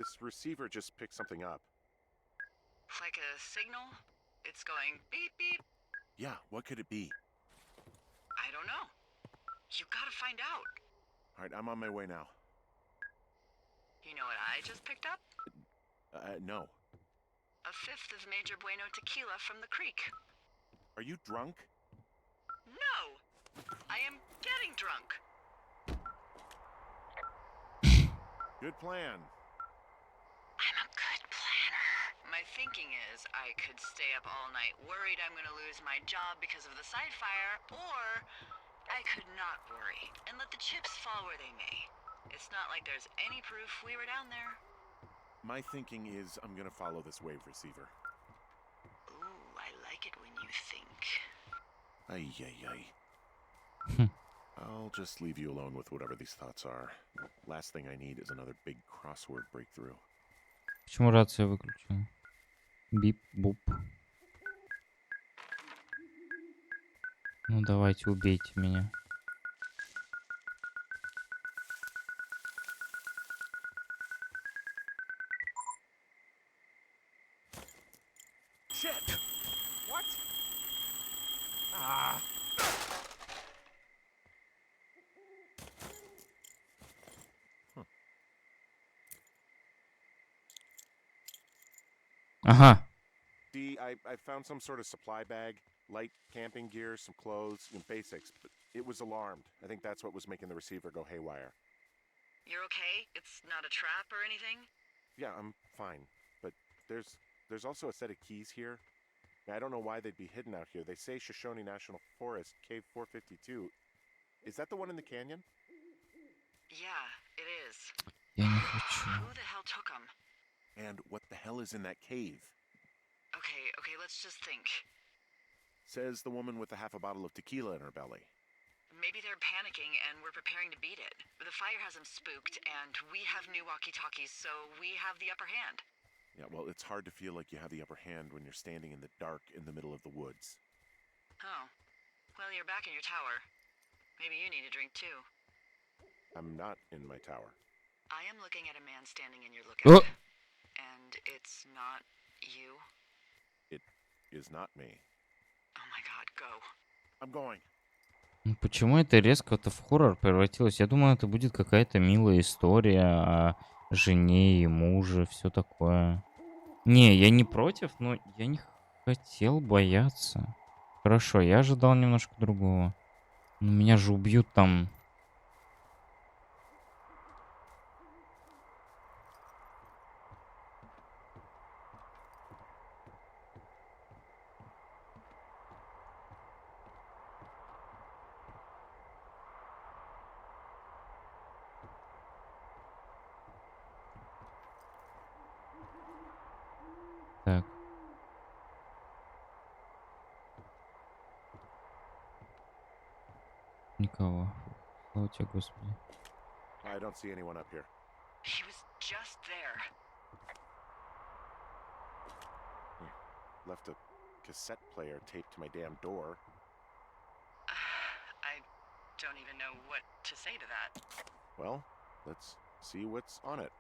This receiver just picked something up. Like a signal? It's going beep beep. Yeah, what could it be? I don't know. You gotta find out. All right, I'm on my way now. You know what I just picked up? No. A fifth of Major Bueno tequila from the creek. Are you drunk? No! I am getting drunk. Good plan. I'm a good planner. My thinking is I could stay up all night worried I'm gonna lose my job because of the side fire, or I could not worry and let the chips fall where they may. It's not like there's any proof we were down there. My thinking is I'm gonna follow this wave receiver. Ooh, I like it when you think. Ay, ay, ay. I'll just leave you alone with whatever these thoughts are. Last thing I need is another big crossword breakthrough. Почему рация выключена? Бип-буп. Ну давайте, убейте меня. Shit! What? Ah! Ага. D, I found some sort of supply bag, light camping gear, some clothes, basics, but it was alarmed. I think that's what was making the receiver go haywire. You're okay? It's not a trap or anything? Yeah, I'm fine, but there's also a set of keys here. I don't know why they'd be hidden out here. They say Shoshone National Forest, Cave 452. Is that the one in the canyon? Yeah, it is. Я не хочу. Who the hell took them? And what the hell is in that cave? Okay, let's just think. Says the woman with a half a bottle of tequila in her belly. Maybe they're panicking and we're preparing to beat it. The fire has them spooked, and we have new walkie-talkies, so we have the upper hand. Yeah, well, it's hard to feel like you have the upper hand when you're standing in the dark in the middle of the woods. Oh. Well, you're back in your tower. Maybe you need a drink, too. I'm not in my tower. I am looking at a man standing in your lookout. Oh! And it's not you? It is not me. Oh my god, go. I'm going. Ну почему это резко-то в хоррор превратилось? Я думаю, это будет какая-то милая история о жене и муже, все такое. Не, я не против, но я не хотел бояться. Хорошо, я ожидал немножко другого. Но меня же убьют там. Так. Никого. Слава тебе, Господи. I don't see anyone up here. He was just there. Left a cassette player taped to my damn door. I don't even know what to say to that. Well, let's see what's on it.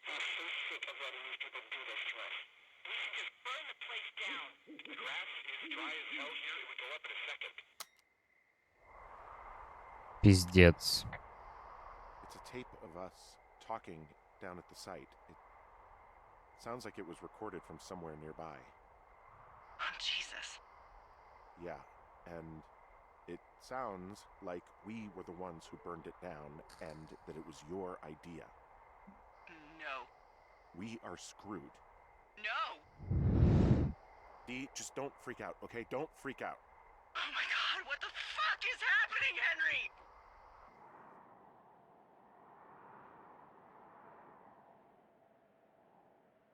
I'm so sick of letting these people do this to us. We should just burn the place down. The grass is dry as hell here. It would go up in a second. Пиздец. It's a tape of us talking down at the site. It sounds like it was recorded from somewhere nearby. Oh, Jesus. Yeah, and it sounds like we were the ones who burned it down and that it was your idea. No. We are screwed. No! Dee, just don't freak out, okay? Don't freak out. Oh my god, what the fuck is happening, Henry?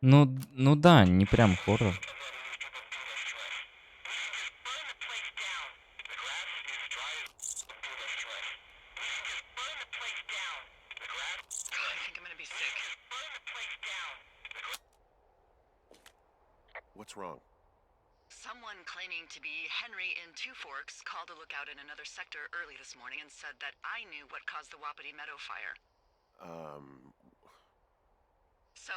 Ну да, не прям хоррор. I think I'm gonna be sick. What's wrong? Someone Someone claiming to be Henry in Two Forks called a lookout in another sector early this morning and said that I knew what caused the Wapiti Meadow fire. So,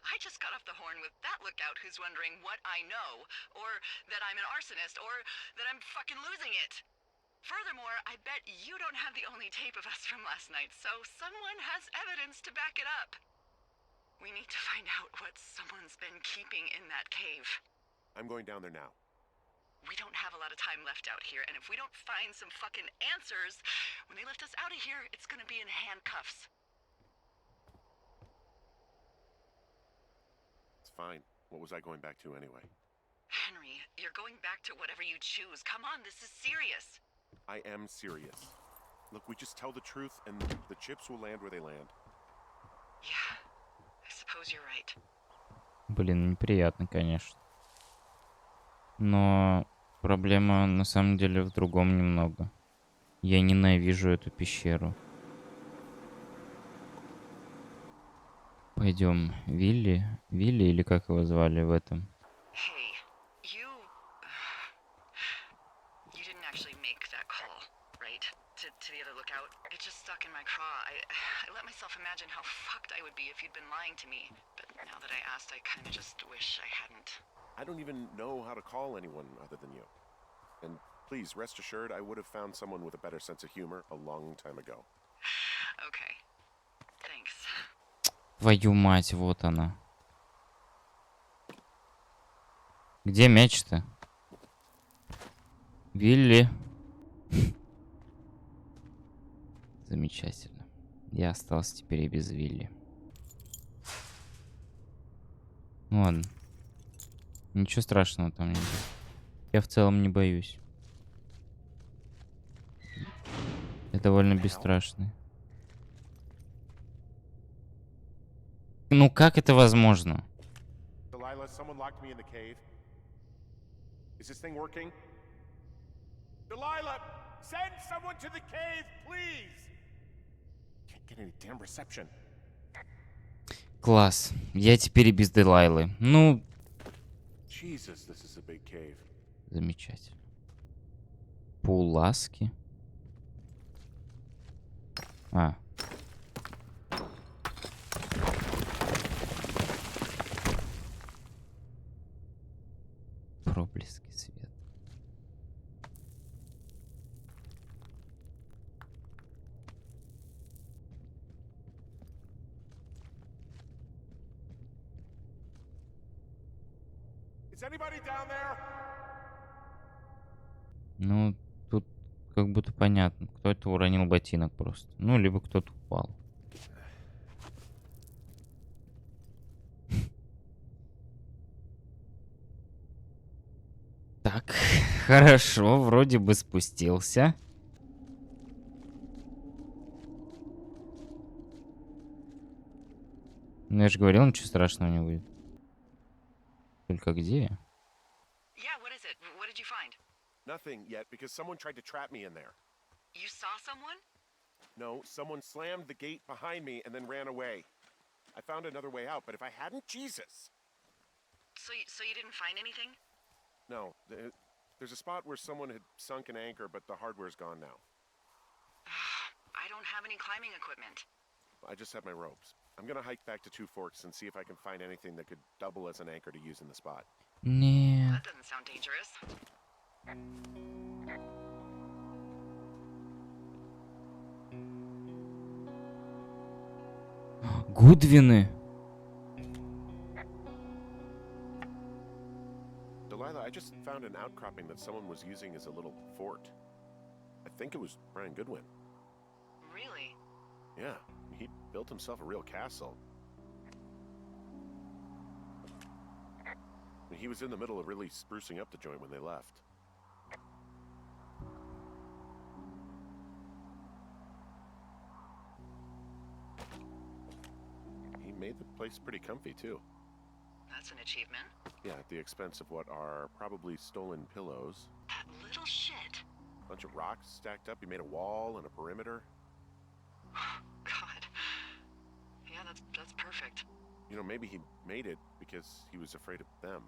I just got off the horn with that lookout who's wondering what I know, or that I'm an arsonist, or that I'm fucking losing it. Furthermore, I bet you don't have the only tape of us from last night, so someone has evidence to back it up. We need to find out what someone's been keeping in that cave. I'm going down there now. We don't have a lot of time left out here, and if we don't find some fucking answers, when they lift us out of here, it's gonna be in handcuffs. It's fine. What was I going back to anyway? Henry, you're going back to whatever you choose. Come on, this is serious. I am serious. Look, we just tell the truth and the chips will land where they land. Yeah, I suppose you're right. Блин, неприятно, конечно. Но проблема на самом деле в другом немного. Я ненавижу эту пещеру. Пойдем. Вилли? Вилли или как его звали в этом? Hey, you didn't actually make that call, right? To the other lookout. It just stuck in my craw. I let myself imagine how fucked I would be if you'd been lying to me. But now that I asked, I kind of just wish I hadn't. I don't even know how to call anyone other than you. And please, rest assured, I would have found someone with a better sense of humor a long time ago. Okay. Thanks. Твою мать, вот она. Где мяч-то? Вилли. Замечательно. Я остался теперь и без Вилли. Ладно. Ничего страшного там нет. Я в целом не боюсь. Я довольно бесстрашный. Ну как это возможно? Delilah, someone locked me in the cave. Is this thing working? Delilah, send someone to the cave, please! Can't get any damn reception. Класс. Я теперь и без Делайлы. Ну, Jesus, this is a big cave. замечательно. Пуласки. А. Проблески света. Is anybody down there? Ну, тут как будто понятно. Кто-то уронил ботинок просто. Ну, либо кто-то упал. Так, хорошо, вроде бы спустился. Ну, я же говорил, ничего страшного не будет. Только где? Yeah, what is it? What did you find? Nothing yet, because someone tried to trap me in there. You saw someone? No, someone slammed the gate behind me and then ran away. I found another way out, but if I hadn't, Jesus! So you didn't find anything? No, there's a spot where someone had sunk an anchor, but the hardware's gone now. I don't have any climbing equipment. I just have my ropes. I'm gonna hike back to Two Forks and see if I can find anything that could double as an anchor to use in the spot. Нет. That doesn't sound dangerous. Гудвины. Delilah, I just found an outcropping that someone was using as a little fort. I think it was Brian Goodwin. Really? Yeah, he built himself a real castle. He was in the middle of really sprucing up the joint when they left. He made the place pretty comfy, too. That's an achievement. Yeah, at the expense of what are probably stolen pillows. That little shit. A bunch of rocks stacked up. He made a wall and a perimeter. God. Yeah, that's perfect. You know, maybe he made it because he was afraid of them.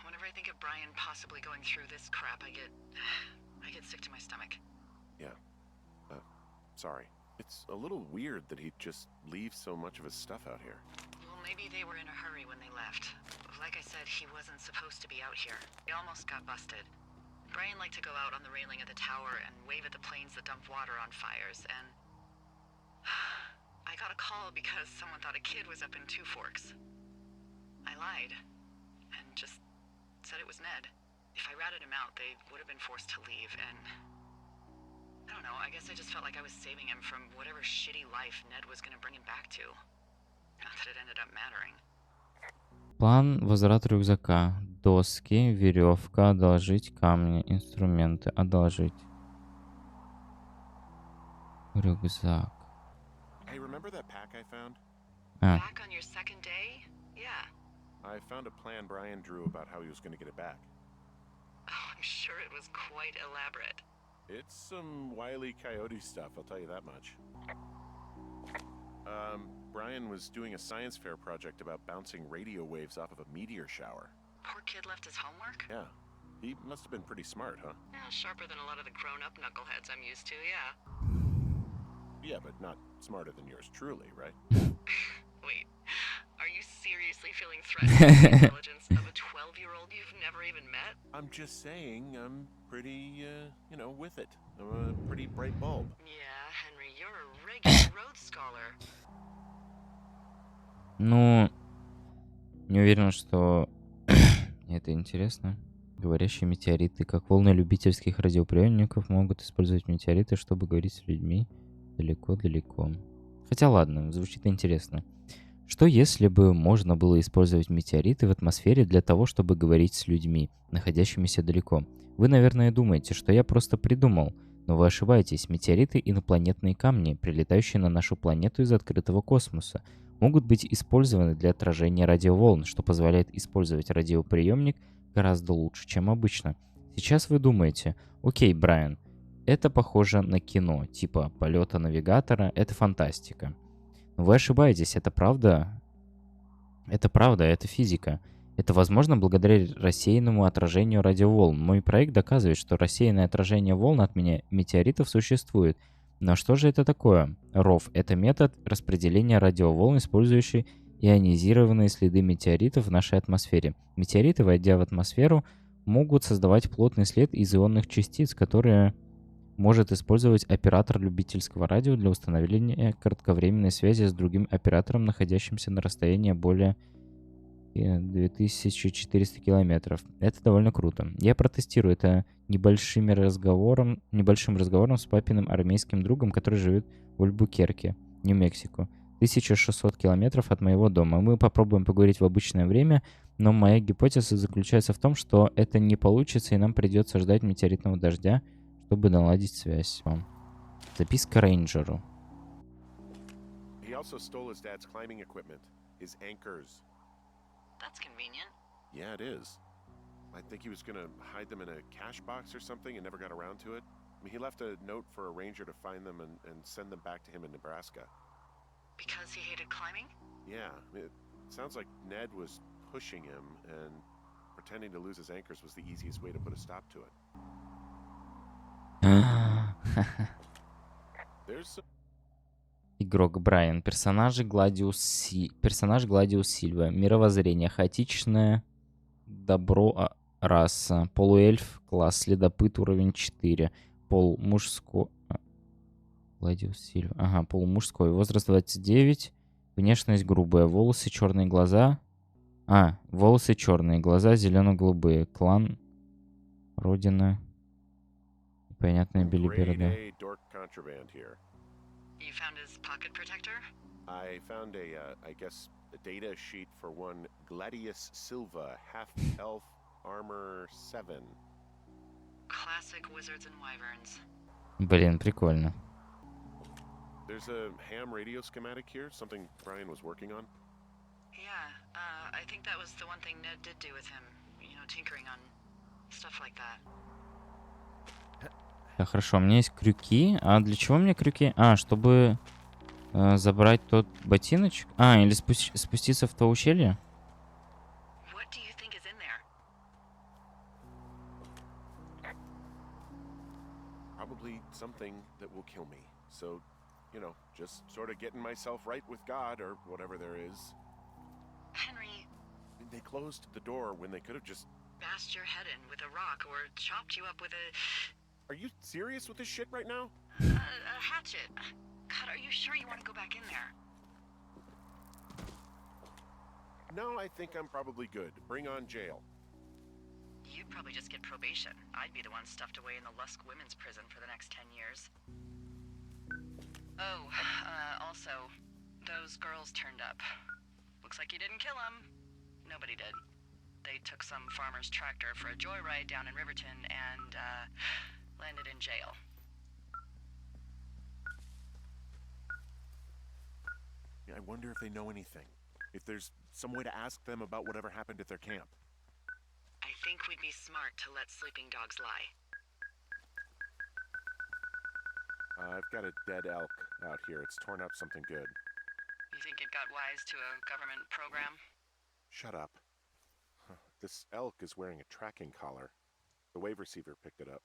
Whenever I think of Brian possibly going through this crap, I get sick to my stomach. Yeah. Sorry. It's a little weird that he'd just leave so much of his stuff out here. Well, maybe they were in a hurry when they left. Like I said, he wasn't supposed to be out here. He almost got busted. Brian liked to go out on the railing of the tower and wave at the planes that dump water on fires, and I got a call because someone thought a kid was up in Two Forks. I lied and just said it was Ned. If I ratted him out, they would have been forced to leave, and I don't know, I guess I just felt like I was saving him from whatever shitty life Ned was gonna bring him back to. Not that it ended up mattering. План возврата рюкзака. Доски, веревка, одолжить камни, инструменты, одолжить. Рюкзак. Hey, remember that pack I found? А, Back on your second day? Yeah. I found a plan Brian drew about how he was going to get it back. Oh, I'm sure it was quite elaborate. It's some Wile E. Coyote stuff, I'll tell you that much. Brian was doing a science fair project about bouncing radio waves off of a meteor shower. Poor kid left his homework? Yeah. He must have been pretty smart, huh? Yeah, sharper than a lot of the grown-up knuckleheads I'm used to, yeah. Yeah, but not smarter than yours truly, right? Wait, are you seriously feeling threatened by the intelligence of a 12-year-old you've never even met? I'm just saying, I'm pretty, with it. I'm a pretty bright bulb. Yeah, Henry, you're a regular Rhodes Scholar. ну, не уверен, что это интересно. Говорящие метеориты. Как волны любительских радиоприемников могут использовать метеориты, чтобы говорить с людьми далеко-далеко. Хотя ладно, звучит интересно. Что если бы можно было использовать метеориты в атмосфере для того, чтобы говорить с людьми, находящимися далеко? Вы, наверное, думаете, что я просто придумал, но вы ошибаетесь. Метеориты — инопланетные камни, прилетающие на нашу планету из открытого космоса, могут быть использованы для отражения радиоволн, что позволяет использовать радиоприемник гораздо лучше, чем обычно. Сейчас вы думаете: окей, Брайан, это похоже на кино, типа полета навигатора, это фантастика. Но вы ошибаетесь, это правда. Это правда, это физика. Это возможно благодаря рассеянному отражению радиоволн. Мой проект доказывает, что рассеянное отражение волн от метеоритов существует. Но что же это такое? РОВ — это метод распределения радиоволн, использующий ионизированные следы метеоритов в нашей атмосфере. Метеориты, войдя в атмосферу, могут создавать плотный след из ионных частиц, которые может использовать оператор любительского радио для установления кратковременной связи с другим оператором, находящимся на расстоянии более 2400 километров. Это довольно круто. Я протестирую это небольшим разговором с папиным армейским другом, который живет в Альбукерке, Нью-Мексико. 1600 километров от моего дома. Мы попробуем поговорить в обычное время, но моя гипотеза заключается в том, что это не получится, и нам придется ждать метеоритного дождя, чтобы наладить связь. Записка рейнджеру. He also stole his dad's climbing equipment, his anchors. That's convenient. Yeah, it is. I think he was gonna hide them in a cash box or something and never got around to it. I mean, he left a note for a ranger to find them and send them back to him in Nebraska. Because he hated climbing? Yeah, it sounds like Ned was pushing him, and pretending to lose his anchors was the easiest way to put a stop to it. There's some... Игрок Брайан. Персонаж Гладиус Сильва. Мировоззрение. Хаотичное добро раса. Полуэльф. Класс. Следопыт. Уровень 4. Пол мужской. Гладиус Сильва. Ага, пол мужской. Возраст 29. Внешность грубая. Волосы, черные глаза. Волосы черные, глаза зелено-голубые. Клан. Родина. Непонятная билиберда. You found his pocket protector? I found I guess, a data sheet for one Gladius Silva, half-elf, armor 7. Classic wizards and wyverns. Блин, прикольно. There's a ham radio schematic here, something Brian was working on. Yeah, I think that was the one thing Ned did do with him. You know, tinkering on stuff like that. Так, хорошо, у меня есть крюки. А для чего мне крюки? Чтобы забрать тот ботиночек. Или спуститься в то ущелье? nothing that will kill me. So, you know, just sort of getting myself right with God or whatever there is. Henry, They closed the door when they could have just... bashed your head in with a rock or chopped you up with Are you serious with this shit right now? a hatchet. God, are you sure you want to go back in there? No, I think I'm probably good. Bring on jail. You'd probably just get probation. I'd be the one stuffed away in the Lusk Women's Prison for the next 10 years. Oh, also, those girls turned up. Looks like you didn't kill them. Nobody did. They took some farmer's tractor for a joyride down in Riverton and, landed in jail. I wonder if they know anything. If there's some way to ask them about whatever happened at their camp. I think we'd be smart to let sleeping dogs lie. I've got a dead elk out here. It's torn up something good. You think it got wise to a government program? Shut up. Huh. This elk is wearing a tracking collar. The wave receiver picked it up.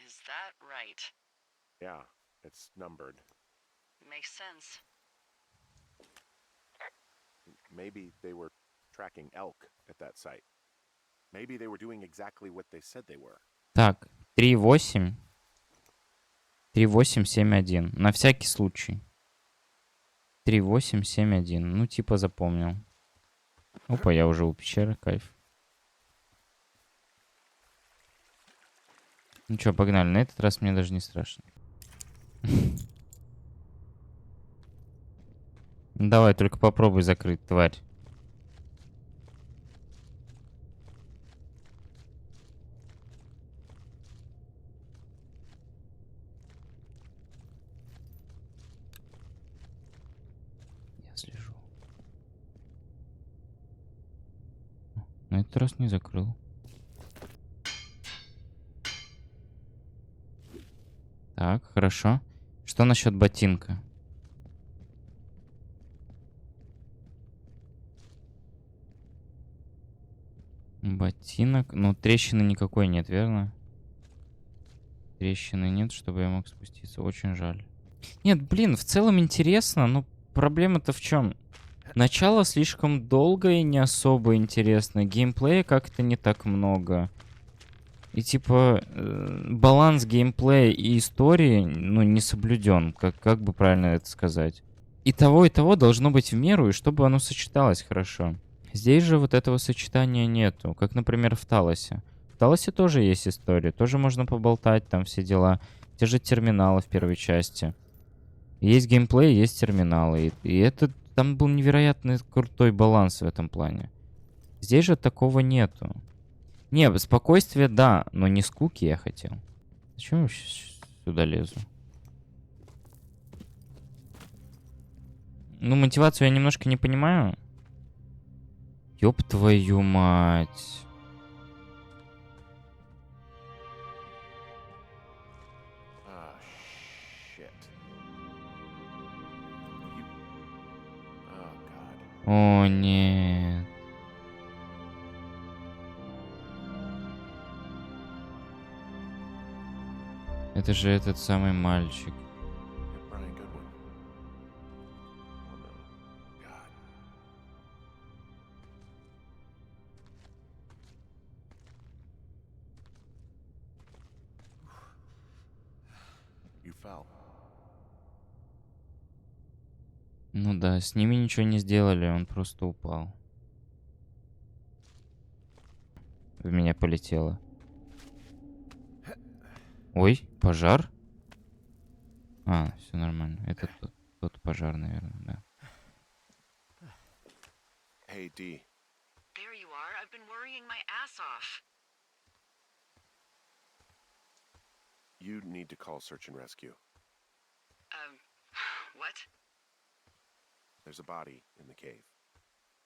Is that right? Yeah, it's numbered. Makes sense. Maybe they were tracking elk at that site. Maybe they were doing exactly what they said they were. Так, 3.8. 3.8.7.1. На всякий случай. 3.8.7.1. Ну, типа запомнил. Опа, я уже у пещеры, кайф. Ну чё, погнали. На этот раз мне даже не страшно. Давай, только попробуй закрыть, тварь. Я слежу. На этот раз не закрыл. Так, хорошо. Что насчет ботинка? Ботинок. Ну, трещины никакой нет, верно? Трещины нет, чтобы я мог спуститься. Очень жаль. Нет, блин, в целом интересно, но проблема-то в чем? Начало слишком долгое и не особо интересно. Геймплея как-то не так много. И типа баланс геймплея и истории, ну, не соблюден. Как бы правильно это сказать? И того должно быть в меру, и чтобы оно сочеталось хорошо. Здесь же вот этого сочетания нету. Как, например, в Талосе. В Талосе тоже есть история. Тоже можно поболтать, там все дела. Те же терминалы в первой части. Есть геймплей, есть терминалы. И это там был невероятно крутой баланс в этом плане. Здесь же такого нету. Не, спокойствие, да, но не скуки я хотел. Зачем я сюда лезу? Ну, мотивацию я немножко не понимаю. Ёб твою мать. Ah, shit. Oh, God. О, нет. Это же этот самый мальчик. You're Brian Goodwin. Oh, no. God. You fell. Ну да, с ними ничего не сделали, он просто упал. В меня полетело. Ой, пожар? А, все нормально. Это тот пожар, наверное, да. Hey, D. There you are. I've been worrying my ass off. You need to call search and rescue. What? There's a body in the cave.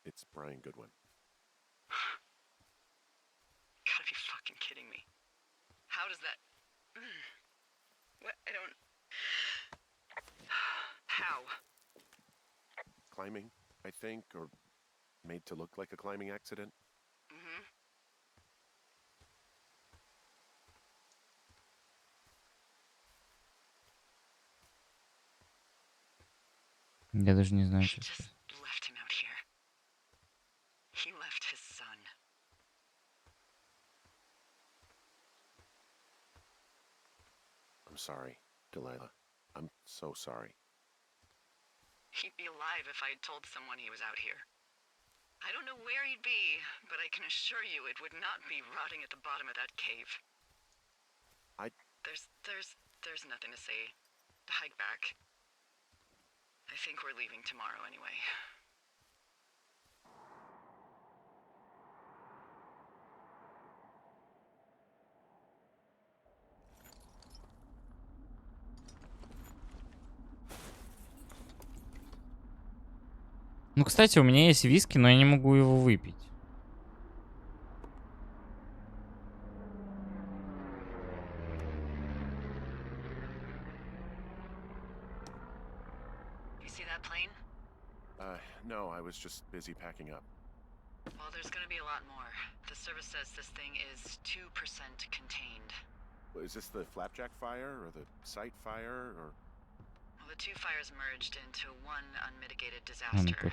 It's Brian Goodwin. Gotta be fucking kidding me. How does that... What? I don't... How? Climbing, I think, or made to look like a climbing accident. Mm-hmm. Я даже не знаю, He что just сказать. left him out here. He left his son. I'm sorry, Delilah. I'm so sorry. He'd be alive if I had told someone he was out here. I don't know where he'd be, but I can assure you it would not be rotting at the bottom of that cave. There's nothing to say. Hike back. I think we're leaving tomorrow anyway. Ну, кстати, у меня есть виски, но я не могу его выпить. You see that plane? No, I was just busy packing up. Well, there's gonna be a lot more. The service says this thing is 2% contained. Is this the Flapjack fire, or the site fire, or... Well, the two fires merged into one unmitigated А, ну disaster. похер.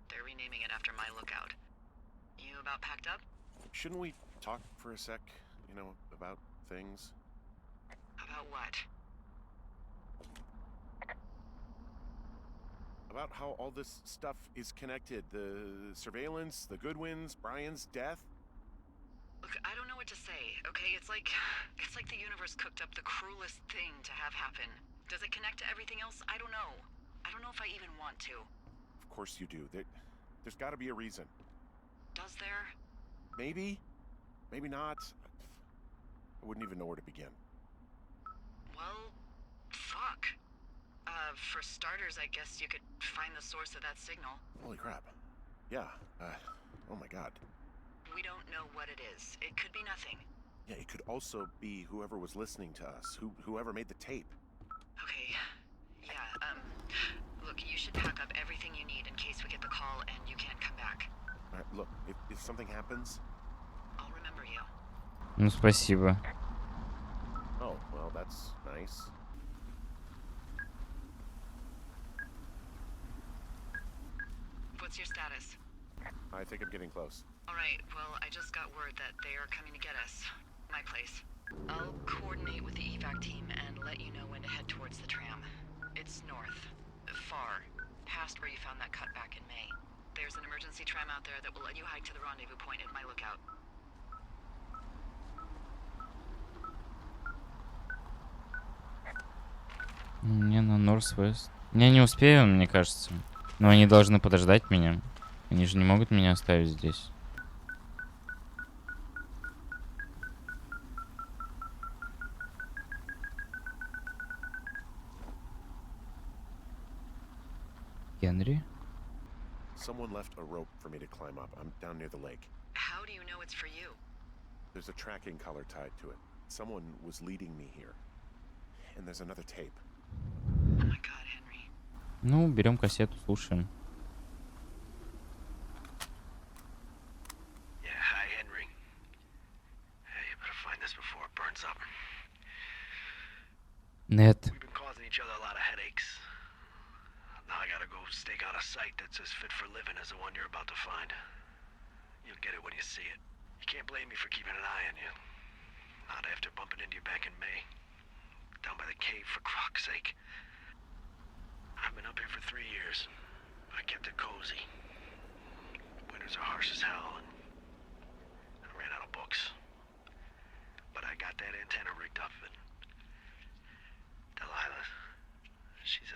They're renaming it after my lookout. You about packed up? Shouldn't we talk for a sec, you know, about things? About what? About how all this stuff is connected. The surveillance, the Goodwins, Brian's death. Look, I don't know what to say, okay? It's like the universe cooked up the cruelest thing to have happen. Does it connect to everything else? I don't know. I don't know if I even want to. Of course you do. There's got to be a reason. Does there? Maybe. Maybe not. I wouldn't even know where to begin. Well, fuck. For starters, I guess you could find the source of that signal. Holy crap. Yeah. Oh my god. We don't know what it is. It could be nothing. Yeah, it could also be whoever was listening to us, whoever made the tape. Okay. Yeah, look, you should pack up everything you need in case we get the call and you can't come back. All right, look, if something happens... I'll remember you. Ну, спасибо. Oh, well, that's nice. What's your status? I think I'm getting close. Alright, well, I just got word that they are coming to get us. My place. I'll coordinate with the evac team and let you know when to head towards the tram. It's north. Far. Past where you found that cut back in May. There's an emergency tram out there that will let you hike to the rendezvous point at my lookout. Мне на Норс-Вест. Я не успею, мне кажется. Но они должны подождать меня. Они же не могут меня оставить здесь. Генри? Someone left a rope for me to climb up. I'm down near the lake. How do you know it's for you? There's a tracking collar tied to it. Someone was leading me here. And there's another tape. Oh my god, Henry. Ну, берем кассету, слушаем. Yeah, hi, Henry. Hey, you better find this before it burns up. Нет. We've been causing each other a lot of headaches. Now I gotta go stake out a site that's as fit for living as the one you're about to find. You'll get it when you see it. You can't blame me for keeping an eye on you. Not after bumping into you back in May. Down by the cave, for croc's sake. I've been up here for 3 years. I kept it cozy. Winters are harsh as hell, and I ran out of books. But I got that antenna rigged up, and Delilah, she's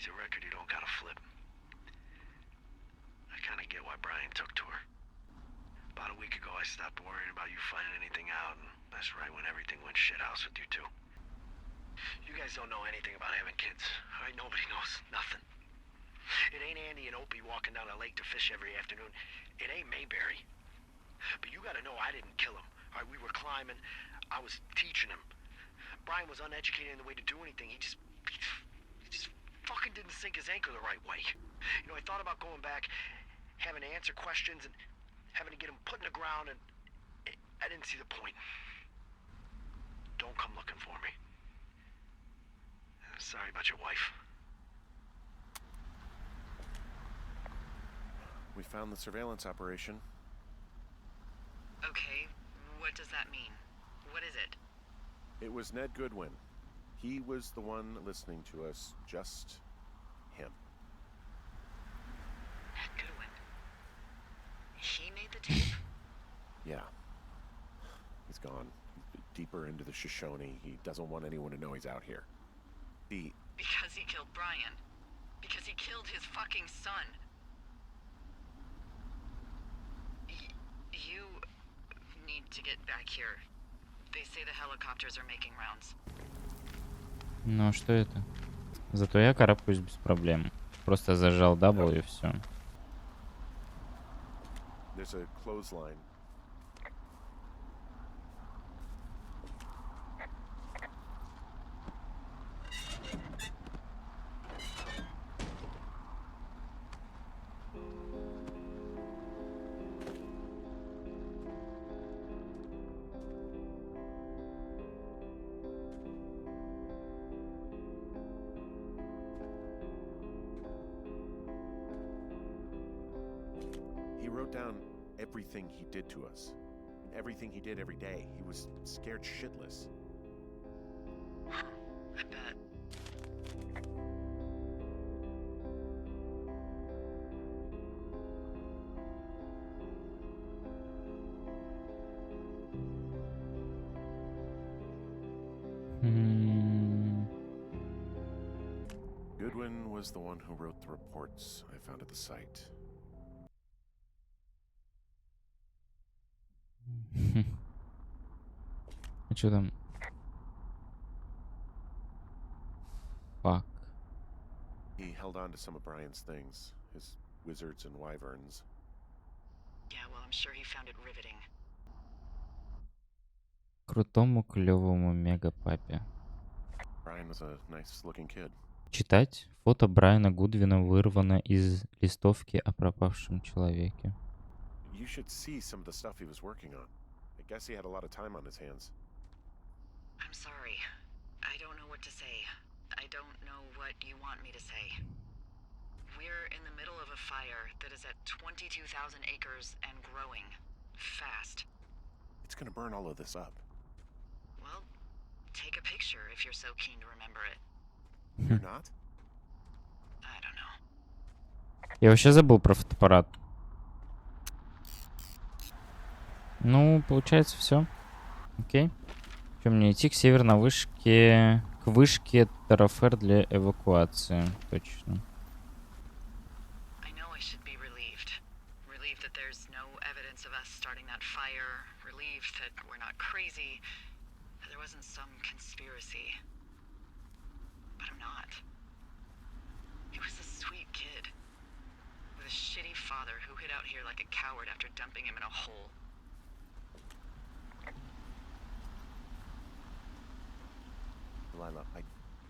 a record you don't gotta flip. I kinda get why Brian took to her. About a week ago, I stopped worrying about you finding anything out, and that's right when everything went shithouse with you two. You guys don't know anything about having kids. All right, nobody knows nothing. It ain't Andy and Opie walking down the lake to fish every afternoon. It ain't Mayberry. But you gotta know I didn't kill him. All right, we were climbing. I was teaching him. Brian was uneducated in the way to do anything. He just fucking didn't sink his anchor the right way. You know, I thought about going back, having to answer questions, and having to get him put in the ground, and I didn't see the point. Don't come looking for me. Sorry about your wife. we found the surveillance operation. Okay, what does that mean? What is it? It was Ned Goodwin. He was the one listening to us, just him. Ned Goodwin. He made the tape? Yeah. He's gone. Deeper into the Shoshone. He doesn't want anyone to know he's out here. Because he killed Brian. Because he killed his fucking son. You need to get back here. They say the helicopters are making rounds. Ну, а что это? Зато я карабкаюсь без проблем. Просто зажал W и все. There's a clothesline. He wrote down everything he did to us. Everything he did every day. He was scared shitless. I bet. Goodwin was the one who wrote the reports I found at the site. А что там? Fuck. He held on to some of Brian's things, his wizards and wyverns. Yeah, well, I'm sure he found it riveting. Крутому, клевому мега-папе. Brian was a nice-looking kid. Читать. Фото Брайана Гудвина вырвано из листовки о пропавшем человеке. You should see some of the stuff he was working on. I guess he had a lot of time on his hands. I'm sorry. I don't know what to say. I don't know what you want me to say. We're in the middle of a fire that is at 22,000 acres and growing. Fast. It's gonna burn all of this up. Well, take a picture if you're so keen to remember it. You're not? I don't know. Я вообще забыл про фотоаппарат. Ну, получается, все. Окей. Что мне идти к северной вышке... К вышке Тарафер для эвакуации. Точно. I know I should be relieved. Relieved that there's no evidence of us starting that fire. Relieved that we're not crazy. That there wasn't some conspiracy. But I'm not. He was a sweet kid. With a shitty father who hid out here like a coward after dumping him in a hole. Delilah,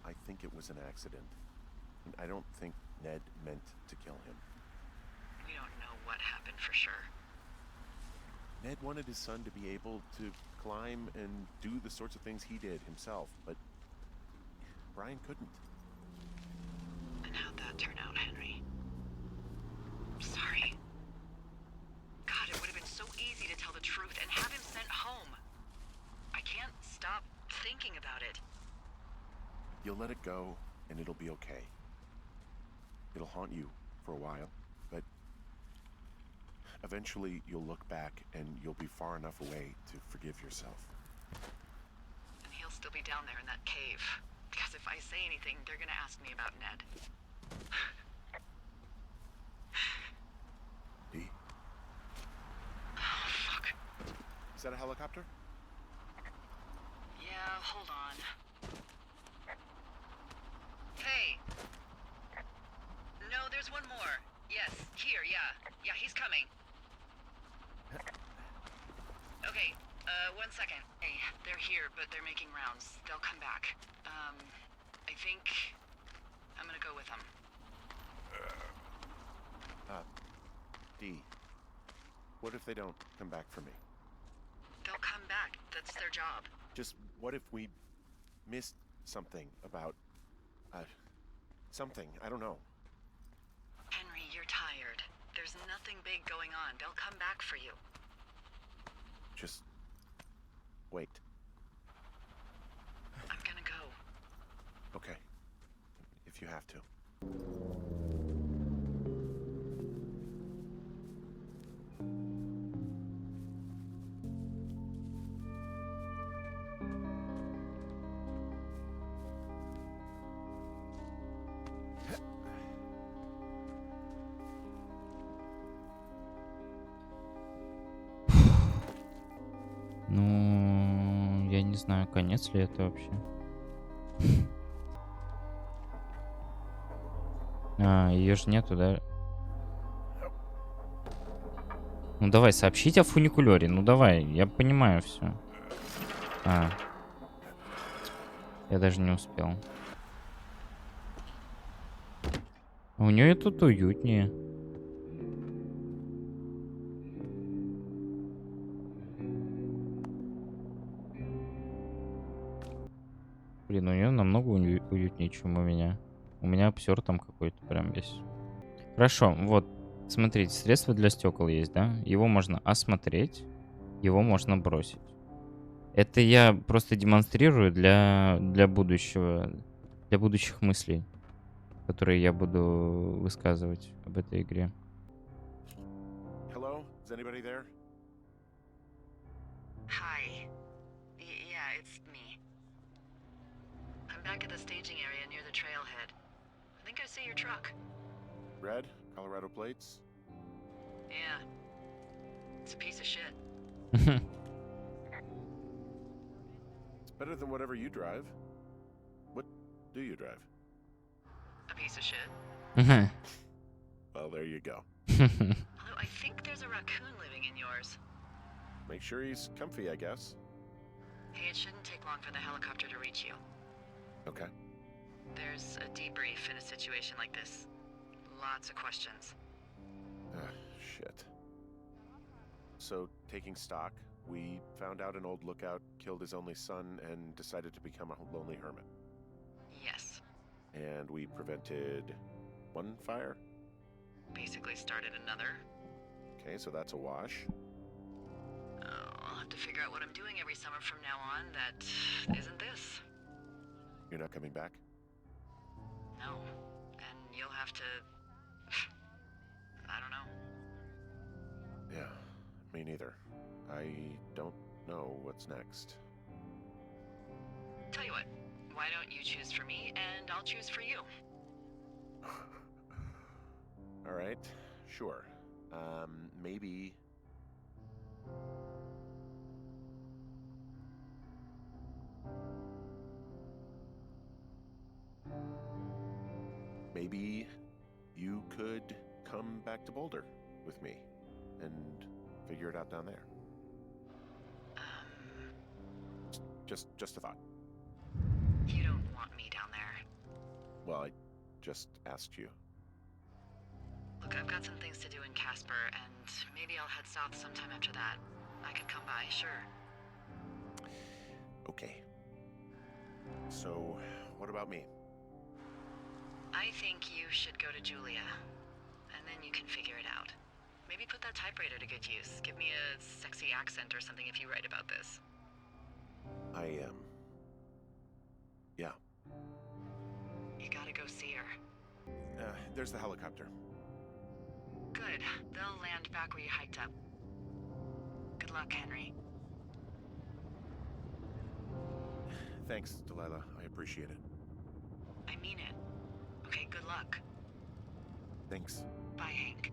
I think it was an accident. And I don't think Ned meant to kill him. We don't know what happened for sure. Ned wanted his son to be able to climb and do the sorts of things he did himself, but Brian couldn't. And how'd that turn out, Henry? I'm sorry. God, it would have been so easy to tell the truth and have him sent home. I can't stop thinking about it. You'll let it go, and it'll be okay. It'll haunt you for a while, but eventually you'll look back and you'll be far enough away to forgive yourself. And he'll still be down there in that cave. Because if I say anything, they're gonna ask me about Ned. Dee? Oh, fuck. Is that a helicopter? Yeah, hold on. Hey! No, there's one more. Yes, here, yeah. Yeah, he's coming. Okay, 1 second. Hey, they're here, but they're making rounds. They'll come back. I think I'm gonna go with them. Dee, what if they don't come back for me? They'll come back. That's their job. Just what if we missed something about, something, I don't know. Henry, you're tired. There's There's nothing big going on. They'll come back for you. Just wait. I'm gonna go. Okay. If you have to. Ну, я не знаю, конец ли это вообще. А, ее же нету, да? Ну давай, сообщить о фуникулере. Ну давай, я понимаю все. А. Я даже не успел. У нее тут уютнее. Блин, у нее намного уютнее, чем у меня. У меня обсер там какой-то прям весь. Хорошо, вот. Смотрите, средство для стекол есть, да? Его можно осмотреть, его можно бросить. Это я просто демонстрирую для будущего, для будущих мыслей, которые я буду высказывать об этой игре. Hello? Is anybody there? Hi. Yeah, it's me. I'm back at the staging area near the trailhead. I think I see your truck. Red? Colorado plates? Yeah. It's a piece of shit. It's better than whatever you drive. What do you drive? A piece of shit. Well, there you go. Although I think there's a raccoon living in yours. Make sure he's comfy, I guess. Hey, it shouldn't take long for the helicopter to reach you. Okay. There's a debrief in a situation like this. Lots of questions. Shit. So, taking stock, we found out an old lookout killed his only son and decided to become a lonely hermit. Yes. And we prevented one fire? Basically started another. Okay, so that's a wash. Oh, I'll have to figure out what I'm doing every summer from now on that isn't this. You're not coming back? No. And you'll have to... I don't know. Yeah, me neither. I don't know what's next. Tell you what, why don't you choose for me and I'll choose for you? All right, sure. Maybe... Maybe you could come back to Boulder with me and figure it out down there. Just a thought. You don't want me down there. Well, I just asked you. Look, I've got some things to do in Casper, and maybe I'll head south sometime after that. I could come by, sure. Okay. So, what about me? I think you should go to Julia, and then you can figure it out. Maybe put that typewriter to good use. Give me a sexy accent or something if you write about this. Yeah. You gotta go see her. There's the helicopter. Good. They'll land back where you hiked up. Good luck, Henry. Thanks, Delilah. I appreciate it. I mean it. Okay, good luck. Thanks. Bye, Hank.